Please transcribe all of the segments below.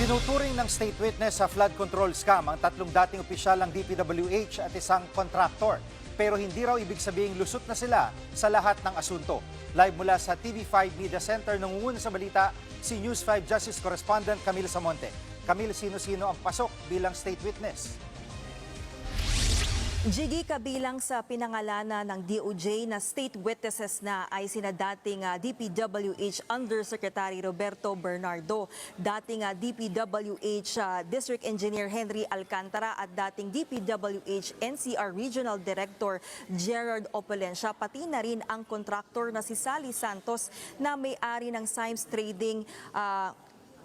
Tinuturing ng state witness sa flood control scam ang tatlong dating opisyal ng DPWH at isang kontraktor. Pero hindi raw ibig sabihing lusot na sila sa lahat ng asunto. Live mula sa TV5 Media Center, nangunguna sa balita si News 5 Justice Correspondent Camille Samonte. Camille, sino-sino ang pasok bilang state witness? Jiggy, kabilang sa pinangalanan ng DOJ na state witnesses na ay sina dating DPWH Undersecretary Roberto Bernardo, dating DPWH District Engineer Henry Alcantara at dating DPWH NCR Regional Director Gerard Opulencia, pati na rin ang kontraktor na si Sally Santos na may-ari ng Symes Trading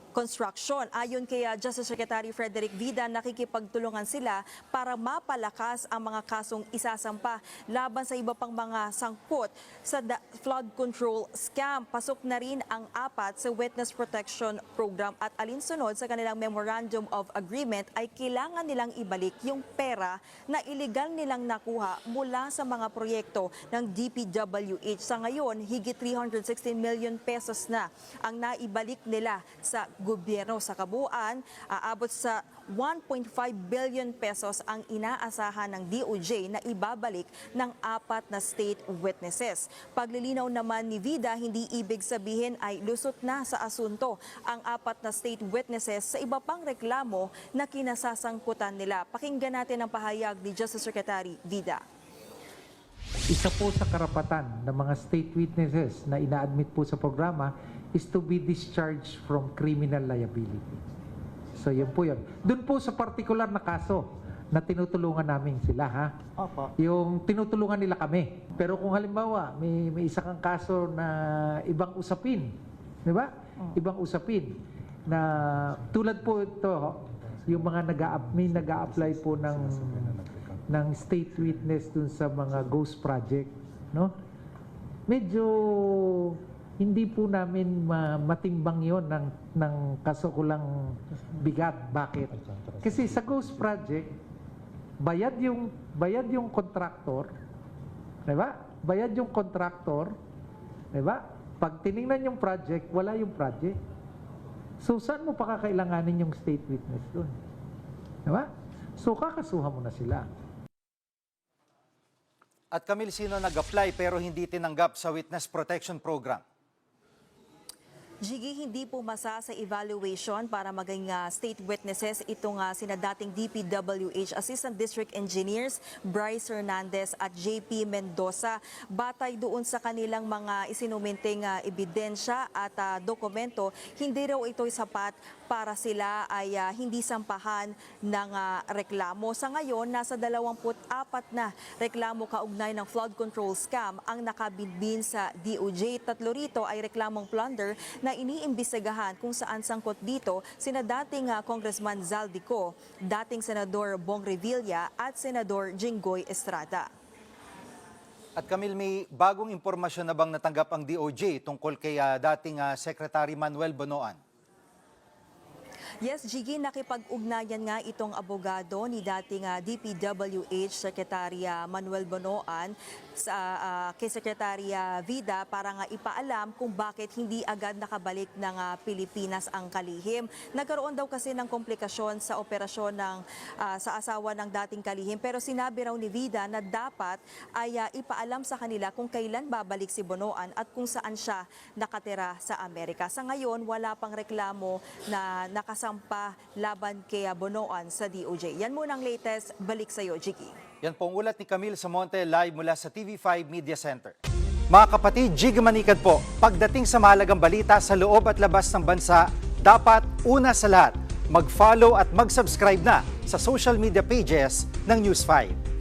Construction. Ayon kay Justice Secretary Frederick Vida, nakikipagtulungan sila para mapalakas ang mga kasong isasampa laban sa iba pang mga sangkot sa flood control scam. Pasok na rin ang 4 sa Witness Protection Program at alinsunod sa kanilang Memorandum of Agreement ay kailangan nilang ibalik yung pera na iligal nilang nakuha mula sa mga proyekto ng DPWH. Sa ngayon, higit 316 million pesos na ang naibalik nila sa gobyerno. Sa kabuuan, aabot sa 1.5 billion pesos ang inaasahan ng DOJ na ibabalik ng 4 na state witnesses. Paglilinaw naman ni Vida, hindi ibig sabihin ay lusot na sa asunto ang 4 na state witnesses sa iba pang reklamo na kinasasangkutan nila. Pakinggan natin ang pahayag ni Justice Secretary Vida. Isa po sa karapatan ng mga state witnesses na ina-admit po sa programa is to be discharged from criminal liability. So yun po yun. Doon po sa particular na kaso na tinutulungan namin sila, ha? Opo. Yung tinutulungan nila kami. Pero kung halimbawa, may isa kang kaso na ibang usapin, di ba? Ibang usapin na tulad po ito, yung mga nag-a-apply po ng state witness dun sa mga ghost project, no? Medyo hindi po namin matimbang yon ng kasukulang bigat. Bakit? Kasi sa ghost project, bayad yung contractor, di ba? Bayad yung contractor, di ba? Pag tiningnan yung project, wala yung project. So saan mo pa kakailanganin yung state witness doon? Di ba? So kakasuhan mo na sila. At Camille, sino nag-apply pero hindi tinanggap sa Witness Protection Program? Jiggy, hindi pumasa sa evaluation para maging state witnesses itong sina dating DPWH Assistant District Engineers Bryce Hernandez at JP Mendoza. Batay doon sa kanilang mga isinuminting ebidensya at dokumento, hindi raw ito sapat para sila ay hindi sampahan ng reklamo. Sa ngayon, nasa 24 na reklamo kaugnay ng flood control scam ang nakabinbin sa DOJ. 3 rito ay reklamong plunder na iniimbestigahan kung saan sangkot dito sina dating Congressman Zaldico, dating Senador Bong Revilla at Senador Jinggoy Estrada. At Camille, may bagong impormasyon na bang natanggap ang DOJ tungkol kay dating Secretary Manuel Bonoan? Yes, Jiggy, nakipag-ugnayan nga itong abogado ni dating DPWH Secretary Manuel Bonoan kay Secretary Vida para nga ipaalam kung bakit hindi agad nakabalik ng Pilipinas ang kalihim. Nagkaroon daw kasi ng komplikasyon sa operasyon sa asawa ng dating kalihim, pero sinabi raw ni Vida na dapat ay ipaalam sa kanila kung kailan babalik si Bonoan at kung saan siya nakatira sa Amerika. Sa ngayon, wala pang reklamo na nakasampa laban kay Bonoan sa DOJ. Yan muna ang latest. Balik sa iyo, Jiggy. Yan po ang ulat ni Camille Samonte live mula sa TV5 Media Center. Mga kapatid, Jiggy Manikad po. Pagdating sa mahalagang balita sa loob at labas ng bansa, dapat una sa lahat, mag-follow at mag-subscribe na sa social media pages ng News 5.